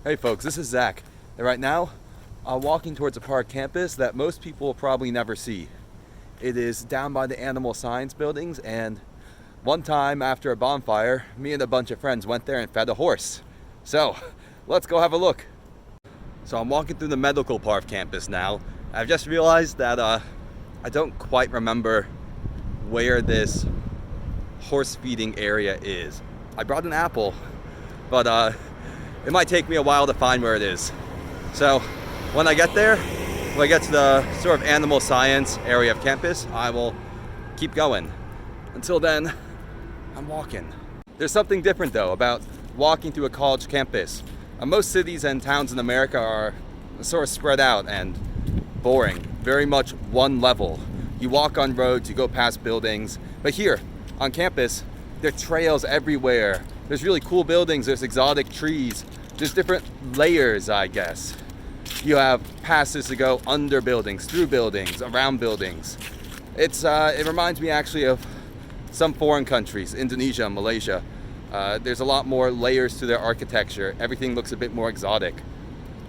Hey folks, this is Zach, and right now I'm walking towards a park campus that most people will probably never see. It is down by the animal science buildings, and one time after a bonfire, me and a bunch of friends went there and fed a horse. So, let's go have a look. So I'm walking through the medical park campus now. I've just realized that I don't quite remember where this horse feeding area is. I brought an apple, but it might take me a while to find where it is. So when I get there, when I get to the sort of animal science area of campus, I will keep going. Until then, I'm walking. There's something different though about walking through a college campus. Most cities and towns in America are sort of spread out and boring, very much one level. You walk on roads, you go past buildings, but here on campus, there are trails everywhere. There's really cool buildings, there's exotic trees, there's different layers, I guess. You have passes to go under buildings, through buildings, around buildings. It reminds me actually of some foreign countries, Indonesia, Malaysia. There's a lot more layers to their architecture. Everything looks a bit more exotic.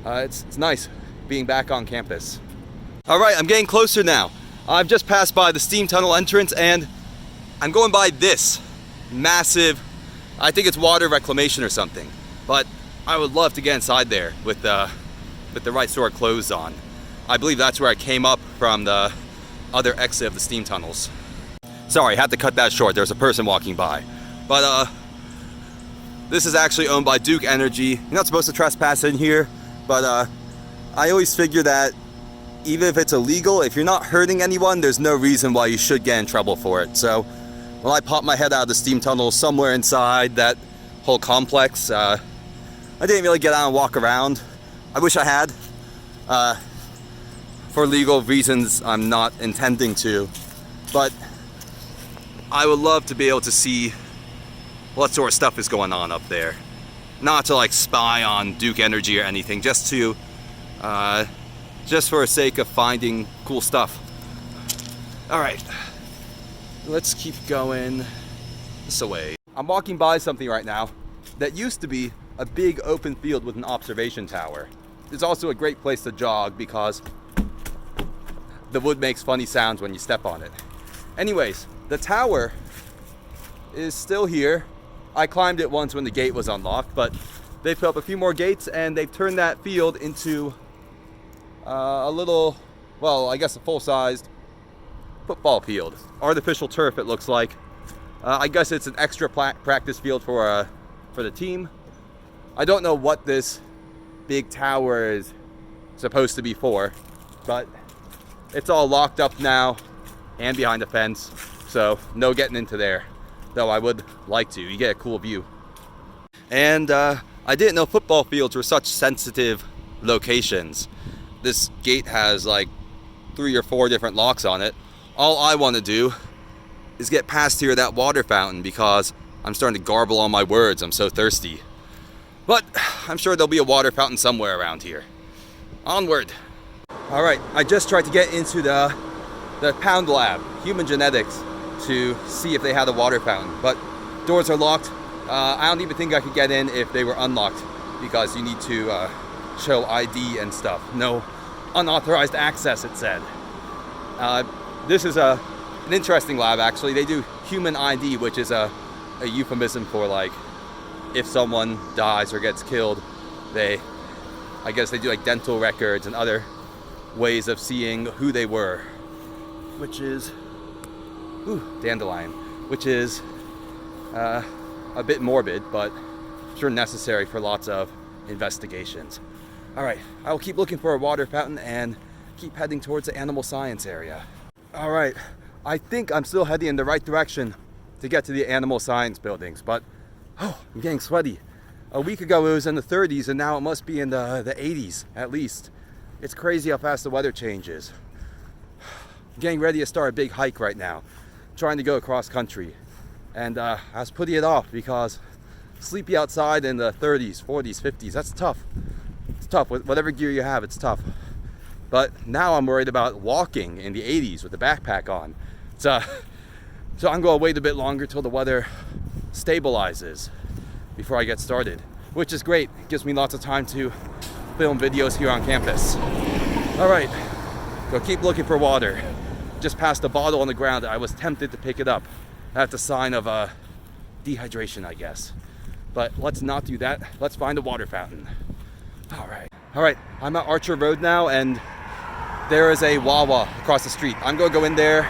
It's nice being back on campus. All right, I'm getting closer now. I've just passed by the steam tunnel entrance and I'm going by this massive, I think it's water reclamation or something, but I would love to get inside there with the right sort of clothes on. I believe that's where I came up from the other exit of the steam tunnels. Sorry, I had to cut that short. There's a person walking by. But this is actually owned by Duke Energy. You're not supposed to trespass in here, but I always figure that even if it's illegal, if you're not hurting anyone, there's no reason why you should get in trouble for it. So when I popped my head out of the steam tunnel somewhere inside that whole complex, I didn't really get out and walk around. I wish I had. For legal reasons, I'm not intending to. But I would love to be able to see what sort of stuff is going on up there. Not to like spy on Duke Energy or anything, just for the sake of finding cool stuff. All right, let's keep going this way. I'm walking by something right now that used to be a big open field with an observation tower. It's also a great place to jog because the wood makes funny sounds when you step on it. Anyways, the tower is still here. I climbed it once when the gate was unlocked, but they've put up a few more gates and they've turned that field into a little, well, I guess a full-sized football field. Artificial turf, it looks like. I guess it's an extra practice field for the team. I don't know what this big tower is supposed to be for, but it's all locked up now and behind a fence, so no getting into there, though I would like to. You get a cool view. And I didn't know football fields were such sensitive locations. This gate has like 3 or 4 different locks on it. All I want to do is get past here that water fountain because I'm starting to garble all my words. I'm so thirsty. But I'm sure there'll be a water fountain somewhere around here. Onward. All right, I just tried to get into the Pound Lab, Human Genetics, to see if they had a water fountain, but doors are locked. I don't even think I could get in if they were unlocked because you need to show ID and stuff. No unauthorized access, it said. This is an interesting lab, actually. They do human ID, which is a euphemism for like if someone dies or gets killed, I guess they do like dental records and other ways of seeing who they were, which is dandelion, which is a bit morbid, but sure necessary for lots of investigations. All right, I will keep looking for a water fountain and keep heading towards the animal science area. All right, I think I'm still heading in the right direction to get to the animal science buildings, but I'm getting sweaty. A week ago it was in the 30s and now it must be in the 80s at least. It's crazy how fast the weather changes. I'm getting ready to start a big hike right now, trying to go across country. And I was putting it off because sleepy outside in the 30s, 40s, 50s, that's tough. It's tough. With whatever gear you have, it's tough. But now I'm worried about walking in the 80s with the backpack on. So I'm going to wait a bit longer till the weather stabilizes before I get started. which is great. It gives me lots of time to film videos here on campus. All right, so keep looking for water. Just passed a bottle on the ground. I was tempted to pick it up. That's a sign of dehydration, I guess. But let's not do that. Let's find a water fountain. All right, I'm at Archer Road now, and there is a Wawa across the street. I'm gonna go in there,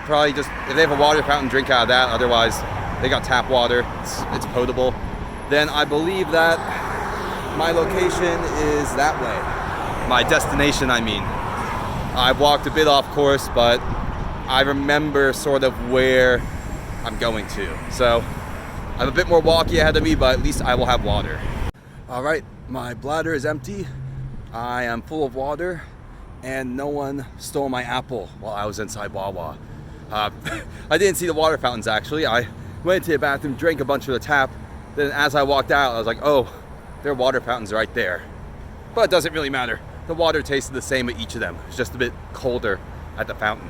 probably just, if they have a water fountain, drink out of that. Otherwise, they got tap water, it's potable. Then I believe that my location is that way. My destination, I mean. I've walked a bit off course, but I remember sort of where I'm going to. So I have a bit more walking ahead of me, but at least I will have water. All right, my bladder is empty. I am full of water, and no one stole my apple while I was inside Wawa. I didn't see the water fountains, actually. I went to the bathroom, drank a bunch of the tap. Then as I walked out, I was like, oh, there are water fountains right there. But it doesn't really matter. The water tasted the same at each of them. It's just a bit colder at the fountain.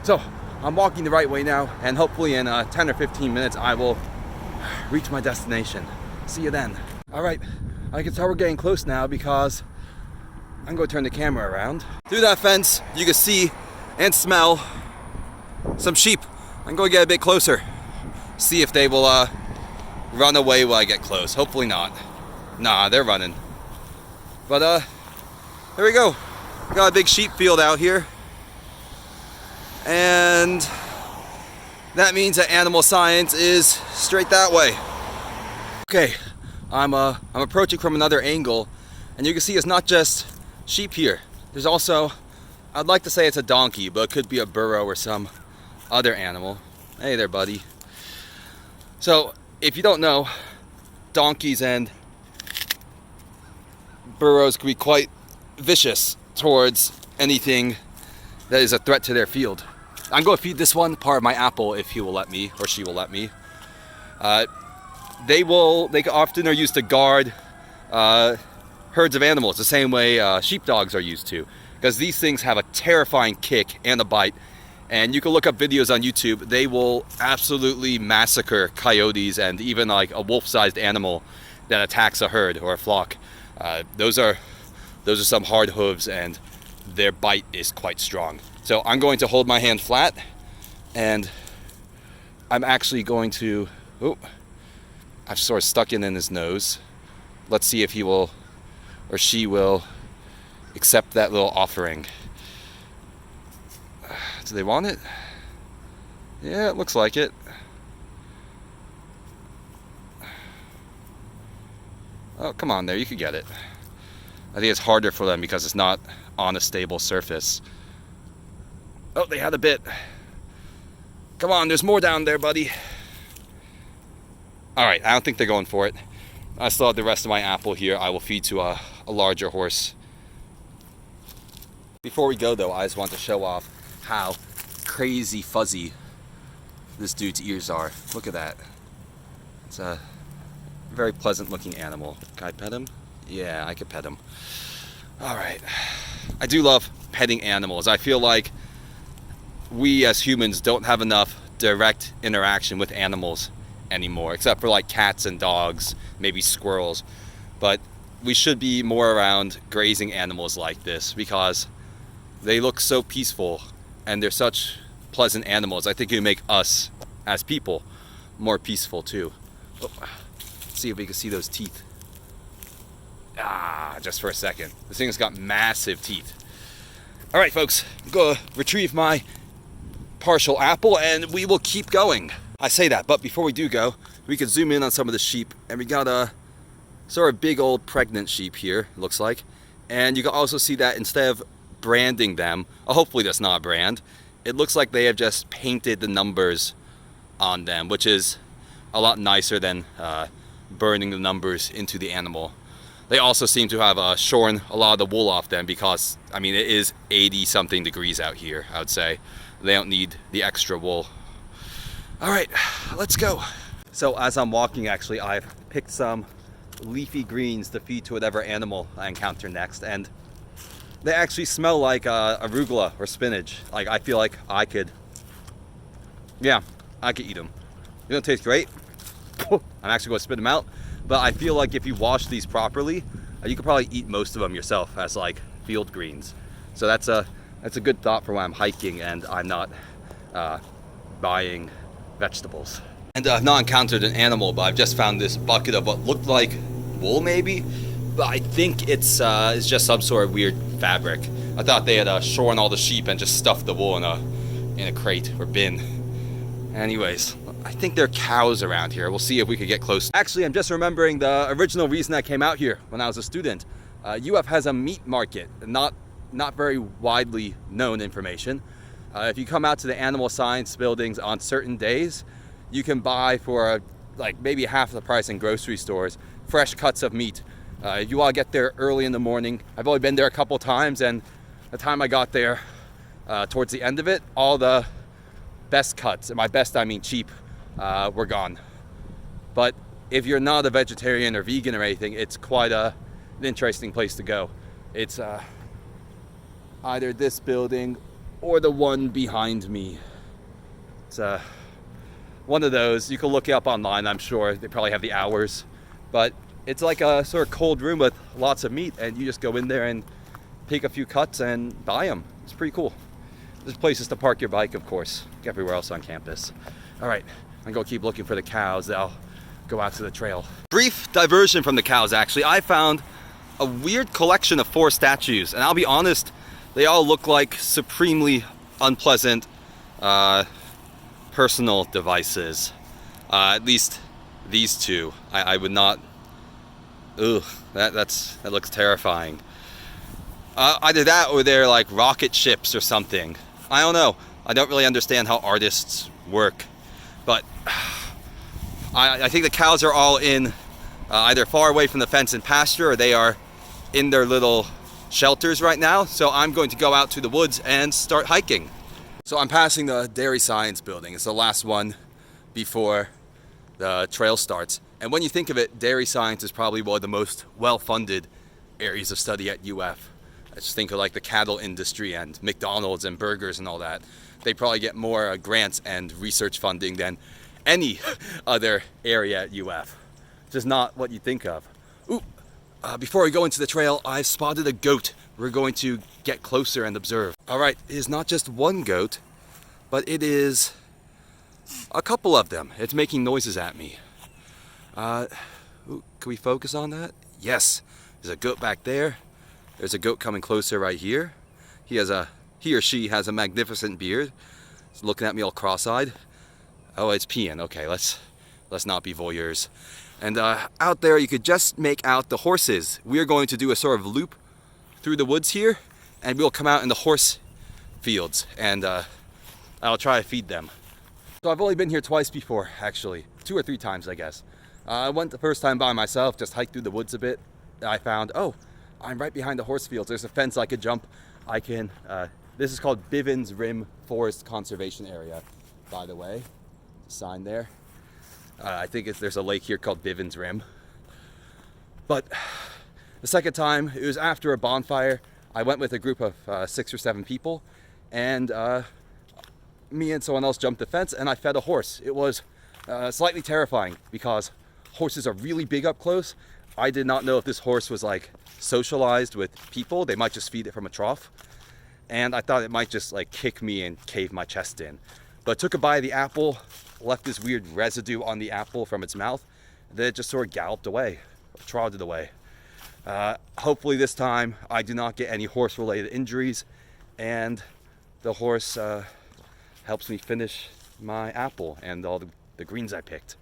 So I'm walking the right way now, and hopefully in 10 or 15 minutes, I will reach my destination. See you then. All right, I can tell we're getting close now because I'm going to turn the camera around. Through that fence, you can see and smell some sheep. I'm going to get a bit closer. See if they will run away while I get close. Hopefully not. Nah, they're running. But there we go. Got a big sheep field out here. And that means that animal science is straight that way. Okay, I'm approaching from another angle, and you can see it's not just sheep here. There's also, I'd like to say it's a donkey, but it could be a burro or some other animal. Hey there, buddy. So, if you don't know, donkeys and burros can be quite vicious towards anything that is a threat to their field. I'm going to feed this one part of my apple if he will let me, or she will let me. They often are used to guard herds of animals the same way sheepdogs are used to, because these things have a terrifying kick and a bite. And you can look up videos on YouTube. They will absolutely massacre coyotes and even like a wolf-sized animal that attacks a herd or a flock. Those are some hard hooves, and their bite is quite strong. So I'm going to hold my hand flat, and I'm actually going to, I've sort of stuck it in his nose. Let's see if he will or she will accept that little offering. Do they want it? Yeah, it looks like it. Oh, come on there, you could get it. I think it's harder for them because it's not on a stable surface. Oh, they had a bit. Come on, there's more down there, buddy. All right, I don't think they're going for it. I still have the rest of my apple here. I will feed to a larger horse. Before we go, though, I just want to show off how crazy fuzzy this dude's ears are. Look at that. It's a very pleasant looking animal. Can I pet him? Yeah, I could pet him. All right. I do love petting animals. I feel like we as humans don't have enough direct interaction with animals anymore, except for like cats and dogs, maybe squirrels. But we should be more around grazing animals like this because they look so peaceful and they're such pleasant animals. I think it would make us as people more peaceful too. Oh, let's see if we can see those teeth. Just for a second. This thing's got massive teeth. All right, folks, I'm gonna retrieve my partial apple and we will keep going. I say that, but before we do go, we can zoom in on some of the sheep, and we got a sort of big old pregnant sheep here, it looks like. And you can also see that instead of branding them, hopefully that's not a brand, it looks like they have just painted the numbers on them, which is a lot nicer than burning the numbers into the animal. They also seem to have shorn a lot of the wool off them because, I mean, it is 80 something degrees out here, I would say. They don't need the extra wool. All right, let's go. So as I'm walking, actually, I've picked some leafy greens to feed to whatever animal I encounter next, and they actually smell like arugula or spinach. Like, I feel like I could eat them. They don't taste great. I'm actually going to spit them out. but I feel like if you wash these properly, you could probably eat most of them yourself as like field greens. So that's a good thought for when I'm hiking and I'm not buying vegetables. And I've not encountered an animal, but I've just found this bucket of what looked like wool maybe, but I think it's just some sort of weird fabric. I thought they had shorn all the sheep and just stuffed the wool in a crate or bin. Anyways, I think there are cows around here. We'll see if we could get close. Actually, I'm just remembering the original reason I came out here when I was a student. UF has a meat market, not very widely known information. If you come out to the animal science buildings on certain days, you can buy for like maybe half the price in grocery stores fresh cuts of meat. If you want to get there early in the morning, I've only been there a couple times, and the time I got there, towards the end of it, all the best cuts, and by best I mean cheap, were gone. But if you're not a vegetarian or vegan or anything, it's quite an interesting place to go. It's either this building or the one behind me. It's one of those. You can look it up online, I'm sure. They probably have the hours. But it's like a sort of cold room with lots of meat, and you just go in there and take a few cuts and buy them. It's pretty cool. There's places to park your bike, of course, everywhere else on campus. All right, I'm gonna keep looking for the cows. I'll go out to the trail. Brief diversion from the cows, actually. I found a weird collection of 4 statues, and I'll be honest, they all look like supremely unpleasant personal devices. At least these 2. I would not. Ugh, that looks terrifying. Either that or they're like rocket ships or something. I don't know. I don't really understand how artists work, but I think the cows are all in either far away from the fence and pasture, or they are in their little shelters right now. So I'm going to go out to the woods and start hiking. So I'm passing the dairy science building. It's the last one before the trail starts. And when you think of it, dairy science is probably one of the most well-funded areas of study at UF. I just think of like the cattle industry and McDonald's and burgers and all that. They probably get more grants and research funding than any other area at UF. Just not what you think of. Ooh, before we go into the trail, I've spotted a goat. We're going to get closer and observe. All right, it is not just one goat, but it is a couple of them. It's making noises at me. Ooh, can we focus on that? Yes, there's a goat back there. There's a goat coming closer right here. He or she has a magnificent beard. It's looking at me all cross-eyed. Oh, it's peeing. Okay, let's not be voyeurs. And out there, you could just make out the horses. We are going to do a sort of loop through the woods here, and we'll come out in the horse fields, and I'll try to feed them. So I've only been here twice before, actually. 2 or 3 times, I guess. I went the first time by myself, just hiked through the woods a bit. I found, oh, I'm right behind the horse fields. There's a fence I could jump. I can, this is called Bivens Rim Forest Conservation Area, by the way. Sign there. I think there's a lake here called Bivens Rim. But the second time, it was after a bonfire. I went with a group of 6 or 7 people, and me and someone else jumped the fence, and I fed a horse. It was slightly terrifying because horses are really big up close. I did not know if this horse was like socialized with people. They might just feed it from a trough. And I thought it might just like kick me and cave my chest in. But took a bite of the apple, left this weird residue on the apple from its mouth. Then it just sort of galloped away, trotted away. Hopefully this time I do not get any horse-related injuries, and the horse helps me finish my apple and all the greens I picked.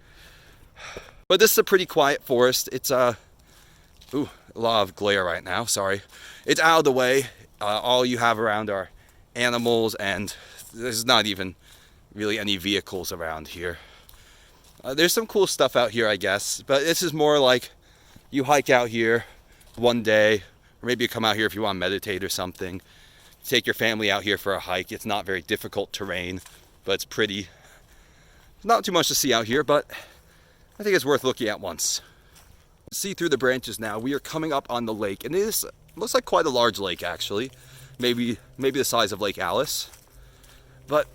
But this is a pretty quiet forest. It's a lot of glare right now, sorry. It's out of the way. All you have around are animals, and there's not even really any vehicles around here. There's some cool stuff out here, I guess, but this is more like you hike out here one day, or maybe you come out here if you want to meditate or something. Take your family out here for a hike. It's not very difficult terrain, but it's pretty. Not too much to see out here, but I think it's worth looking at once. See through the branches now, we are coming up on the lake, and it looks like quite a large lake actually. Maybe the size of Lake Alice. But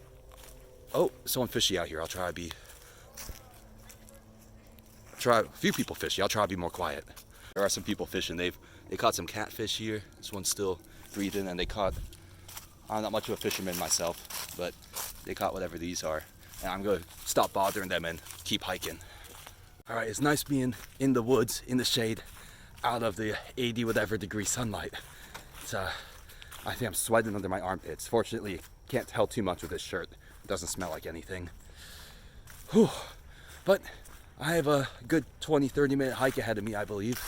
oh, someone fishy out here. I'll try try, a few people fishing. I'll try to be more quiet. There are some people fishing. They caught some catfish here. This one's still breathing, and they caught, I'm not much of a fisherman myself, but they caught whatever these are. And I'm going to stop bothering them and keep hiking. All right, it's nice being in the woods, in the shade, out of the 80 whatever degree sunlight. It's, I think I'm sweating under my armpits. Fortunately, can't tell too much with this shirt. It doesn't smell like anything. Whew. But I have a good 20-30 minute hike ahead of me, I believe.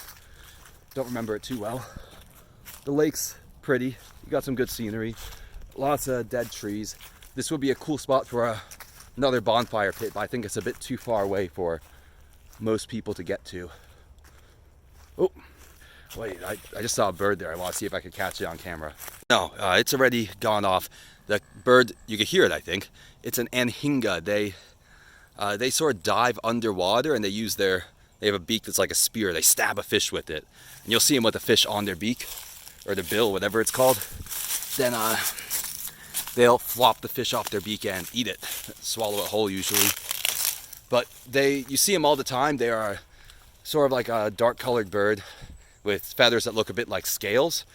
Don't remember it too well. The lake's pretty. You got some good scenery. Lots of dead trees. This would be a cool spot for another bonfire pit, but I think it's a bit too far away for most people to get to. Oh, wait, I just saw a bird there. I want to see if I could catch it on camera. No, it's already gone off. The bird, you can hear it, I think. It's an anhinga. They sort of dive underwater, and they have a beak that's like a spear. They stab a fish with it. And you'll see them with the fish on their beak, or their bill, whatever it's called. Then they'll flop the fish off their beak and eat it, swallow it whole usually. But you see them all the time. They are sort of like a dark colored bird with feathers that look a bit like scales.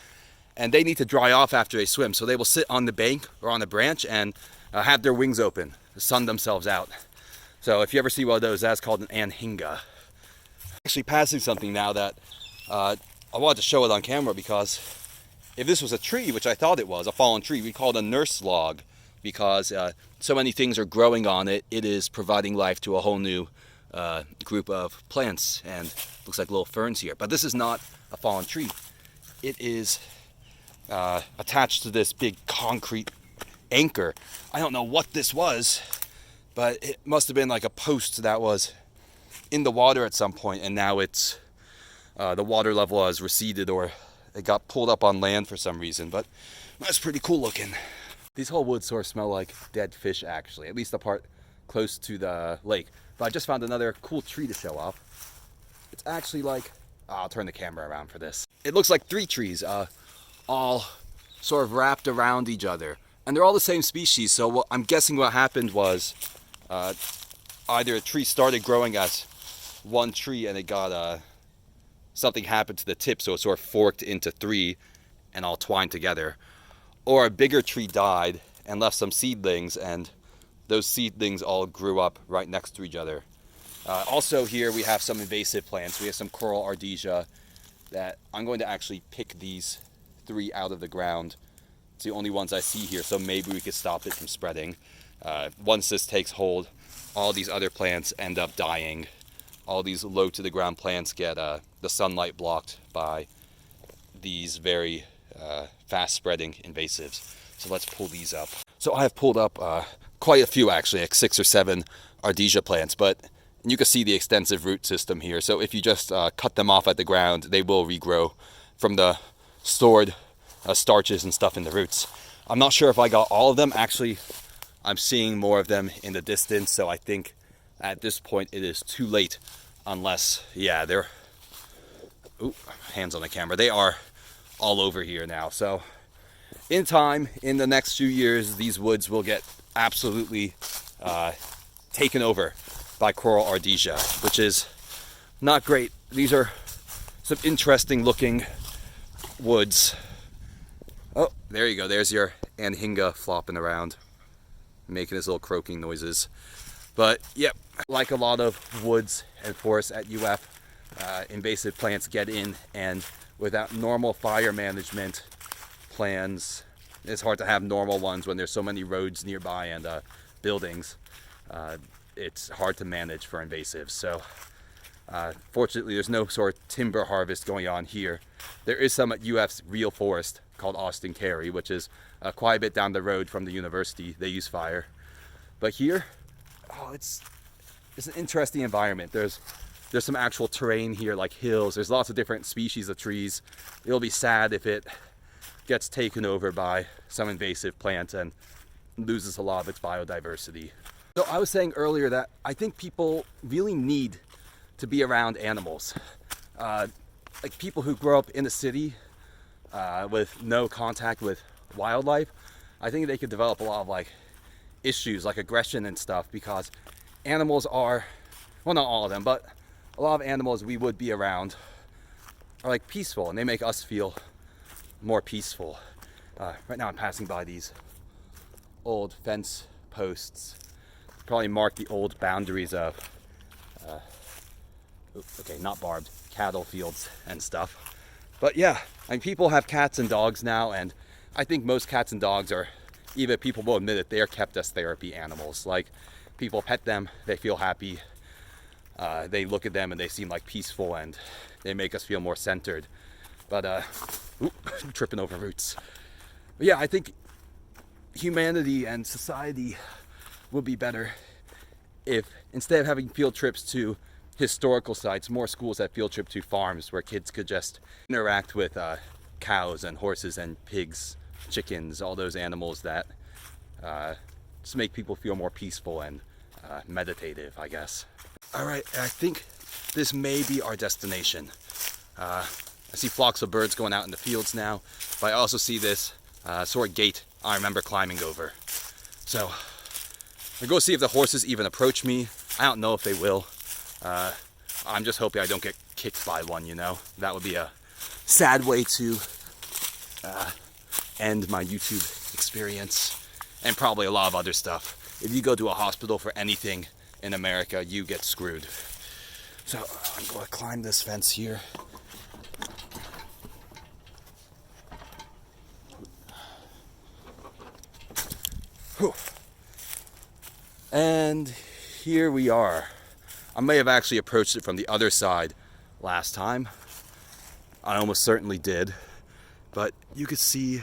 And they need to dry off after they swim. So they will sit on the bank or on a branch and have their wings open to sun themselves out. So if you ever see one of those, that's called an anhinga. Actually passing something now that I wanted to show it on camera, because if this was a tree, which I thought it was, a fallen tree, we'd call it a nurse log, because so many things are growing on it. It is providing life to a whole new group of plants, and looks like little ferns here. But this is not a fallen tree. It is attached to this big concrete anchor. I don't know what this was, but it must have been like a post that was in the water at some point, and now it's the water level has receded, or it got pulled up on land for some reason. But that's pretty cool looking. These whole woods sort of smell like dead fish, actually, at least the part close to the lake. But I just found another cool tree to show off. It's actually like, I'll turn the camera around for this. It looks like 3 trees, all sort of wrapped around each other. And they're all the same species, so I'm guessing what happened was either a tree started growing as one tree and it got, something happened to the tip, so it sort of forked into 3 and all twined together. Or a bigger tree died and left some seedlings, and those seedlings all grew up right next to each other. Also here we have some invasive plants. We have some coral ardesia that I'm going to actually pick these 3 out of the ground. It's the only ones I see here, so maybe we could stop it from spreading. Once this takes hold, all these other plants end up dying. All these low to the ground plants get the sunlight blocked by these very fast spreading invasives. So let's pull these up. So I have pulled up quite a few, actually, like 6 or 7 ardesia plants, but you can see the extensive root system here. So if you just cut them off at the ground, they will regrow from the stored starches and stuff in the roots. I'm not sure if I got all of them. Actually, I'm seeing more of them in the distance, so I think at this point it is too late, unless, yeah, they're, ooh, hands on the camera, they are all over here now. So in time, in the next few years, these woods will get absolutely taken over by coral ardesia, which is not great. These are some interesting looking woods. Oh, there you go. There's your anhinga flopping around, making his little croaking noises. But yep, like a lot of woods and forests at UF, invasive plants get in, and without normal fire management plans, it's hard to have normal ones when there's so many roads nearby and buildings. It's hard to manage for invasives. So fortunately, there's no sort of timber harvest going on here. There is some at UF's real forest called Austin Carey, which is quite a bit down the road from the university. They use fire. But here, oh, it's an interesting environment. There's some actual terrain here, like hills. There's lots of different species of trees. It'll be sad if it gets taken over by some invasive plant and loses a lot of its biodiversity. So I was saying earlier that I think people really need to be around animals. Like people who grow up in the city with no contact with wildlife, I think they could develop a lot of like issues like aggression and stuff, because animals are, well, not all of them, but a lot of animals we would be around are like peaceful, and they make us feel more peaceful. Right now I'm passing by these old fence posts, probably mark the old boundaries of, okay, not barbed, cattle fields and stuff. But yeah, I mean, people have cats and dogs now, and I think most cats and dogs are, even people will admit it, they are kept as therapy animals. Like, people pet them, they feel happy, they look at them and they seem like peaceful, and they make us feel more centered. But tripping over roots. But yeah, I think humanity and society would be better if, instead of having field trips to historical sites, more schools had field trip to farms where kids could just interact with cows and horses and pigs, chickens, all those animals that just make people feel more peaceful and meditative, I guess. All right, I think this may be our destination. I see flocks of birds going out in the fields now, but I also see this sort of gate I remember climbing over. So I'm going to see if the horses even approach me. I don't know if they will. I'm just hoping I don't get kicked by one, you know? That would be a sad way to end my YouTube experience, and probably a lot of other stuff. If you go to a hospital for anything in America, you get screwed. So I'm going to climb this fence here. Whew. And here we are. I may have actually approached it from the other side last time. I almost certainly did. But you could see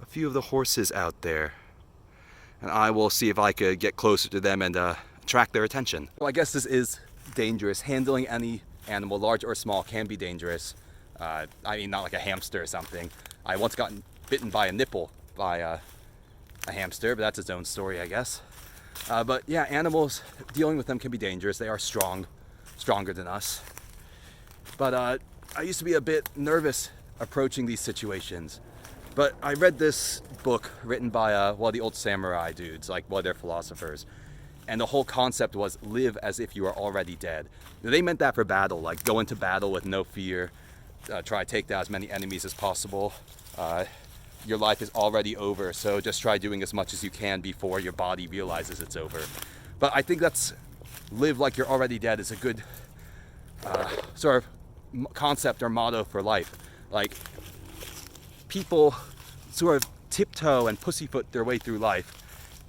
a few of the horses out there. And I will see if I could get closer to them and attract their attention. Well, I guess this is dangerous. Handling any animal, large or small, can be dangerous. I mean, not like a hamster or something. I once got bitten by a nipple by a hamster, but that's its own story, I guess. But yeah, animals, dealing with them can be dangerous. They are stronger than us. But I used to be a bit nervous approaching these situations. But I read this book written by the old samurai dudes, like one of their philosophers. And the whole concept was live as if you are already dead. They meant that for battle, like go into battle with no fear, try to take down as many enemies as possible. Your life is already over, so just try doing as much as you can before your body realizes it's over. But I think that's live like you're already dead is a good sort of concept or motto for life. Like, people sort of tiptoe and pussyfoot their way through life,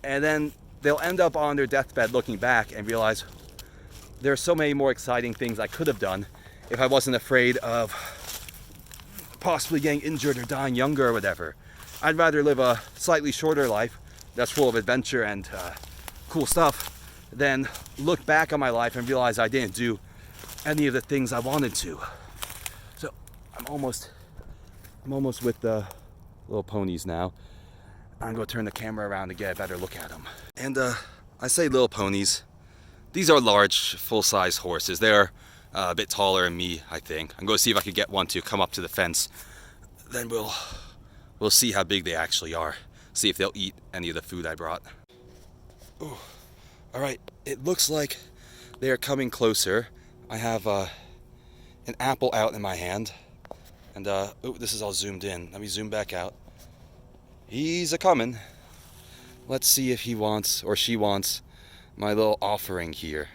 and then they'll end up on their deathbed looking back and realize there are so many more exciting things I could have done if I wasn't afraid of possibly getting injured or dying younger or whatever. I'd rather live a slightly shorter life that's full of adventure and cool stuff than look back on my life and realize I didn't do any of the things I wanted to. So I'm almost with the little ponies now. I'm going to turn the camera around to get a better look at them. And I say little ponies. These are large, full-size horses. They're a bit taller than me, I think. I'm going to see if I can get one to come up to the fence. Then we'll see how big they actually are. See if they'll eat any of the food I brought. Ooh. All right, it looks like they are coming closer. I have an apple out in my hand. And this is all zoomed in. Let me zoom back out. He's a-coming. Let's see if he wants, or she wants, my little offering here.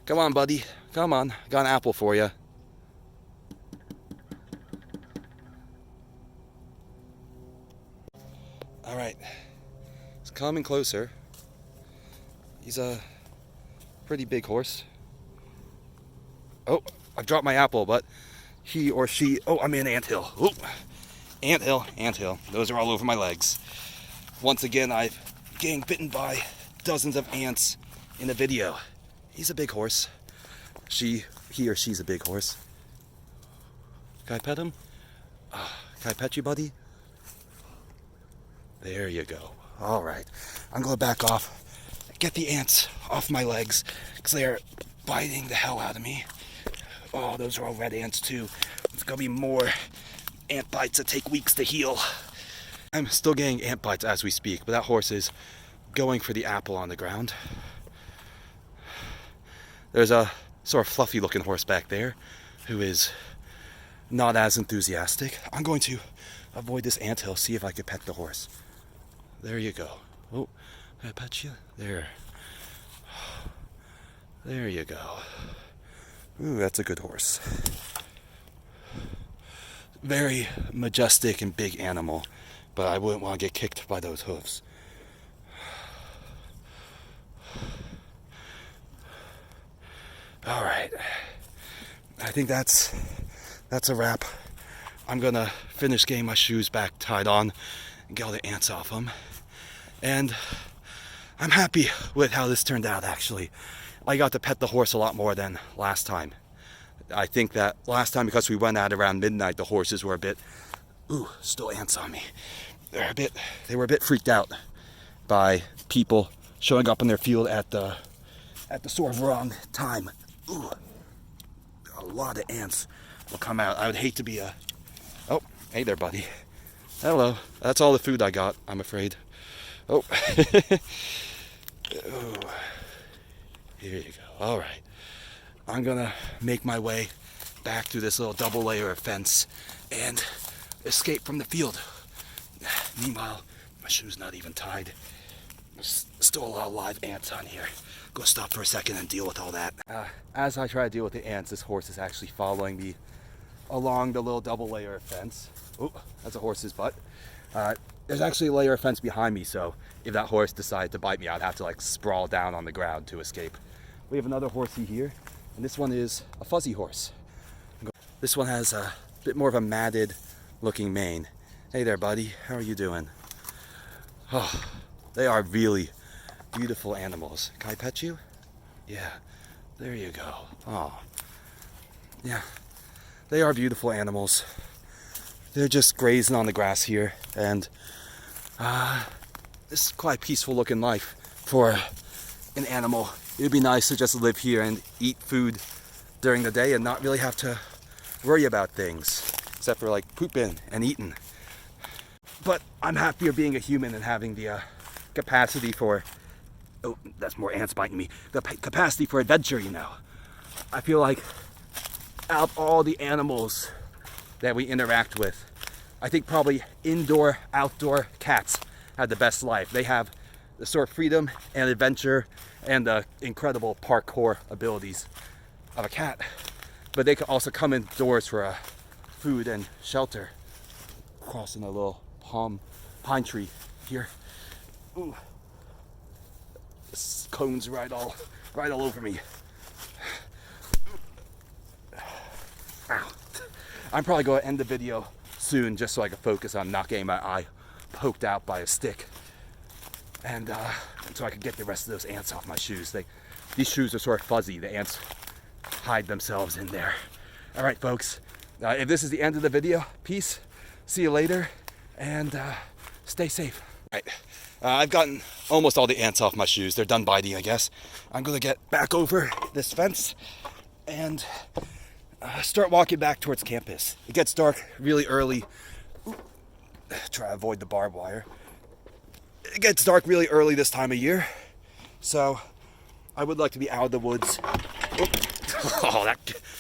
Come on, buddy. Come on. Got an apple for you. All right. He's coming closer. He's a pretty big horse. Oh, I've dropped my apple, but he or she... Oh, I'm in anthill. Ooh. Anthill. Those are all over my legs. Once again, I'm getting bitten by dozens of ants in a video. He's a big horse. He or she's a big horse. Can I pet him? Can I pet you, buddy? There you go. All right. I'm going to back off. Get the ants off my legs because they're biting the hell out of me. Oh, those are all red ants too. There's going to be more ant bites that take weeks to heal. I'm still getting ant bites as we speak, but that horse is going for the apple on the ground. There's a sort of fluffy looking horse back there who is not as enthusiastic. I'm going to avoid this anthill, see if I can pet the horse. There you go. Oh, can I pet you? There. There you go. Ooh, that's a good horse. Very majestic and big animal, but I wouldn't want to get kicked by those hooves. All right. I think that's a wrap. I'm gonna finish getting my shoes back tied on and get all the ants off them. And I'm happy with how this turned out, actually. I got to pet the horse a lot more than last time. I think that last time, because we went out around midnight, the horses were a bit, still ants on me. They were a bit freaked out by people showing up in their field at the sort of wrong time. Ooh, a lot of ants will come out. I would hate to be oh, hey there, buddy. Hello. That's all the food I got, I'm afraid. Oh. Ooh. Here you go. All right. I'm gonna make my way back through this little double layer of fence and escape from the field. Meanwhile, my shoe's not even tied. There's still a lot of live ants on here. Go stop for a second and deal with all that. As I try to deal with the ants, this horse is actually following me along the little double layer of fence. Oh, that's a horse's butt. There's actually a layer of fence behind me, so if that horse decided to bite me, I'd have to like sprawl down on the ground to escape. We have another horsey here, and this one is a fuzzy horse. This one has a bit more of a matted looking mane. Hey there, buddy. How are you doing? Oh, they are really beautiful animals. Can I pet you? Yeah, there you go. Oh, yeah, they are beautiful animals. They're just grazing on the grass here, and this is quite a peaceful looking life for an animal. It would be nice to just live here and eat food during the day and not really have to worry about things, except for like pooping and eating. But I'm happier being a human and having the capacity for, oh, that's more ants biting me, the capacity for adventure, you know. I feel like out of all the animals that we interact with, I think probably indoor, outdoor cats have the best life. They have the sort of freedom and adventure and the incredible parkour abilities of a cat. But they can also come indoors for food and shelter. Crossing a little pine tree here. Ooh. This cone's right all over me. Ow. I'm probably going to end the video soon just so I can focus on not getting my eye poked out by a stick. And so I can get the rest of those ants off my shoes. These shoes are sort of fuzzy. The ants hide themselves in there. All right, folks. If this is the end of the video, peace. See you later, and stay safe. All right. I've gotten almost all the ants off my shoes. They're done biting, I guess. I'm going to get back over this fence and start walking back towards campus. It gets dark really early. Ooh. Try to avoid the barbed wire. It gets dark really early this time of year, so I would like to be out of the woods. Oh,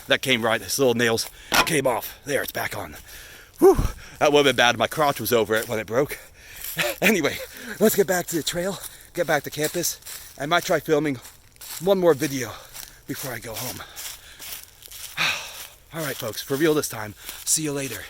that came right. His little nails came off. There, it's back on. Whew, that would have been bad. My crotch was over it when it broke. Anyway, let's get back to the trail, get back to campus. I might try filming one more video before I go home. All right, folks, for real this time. See you later.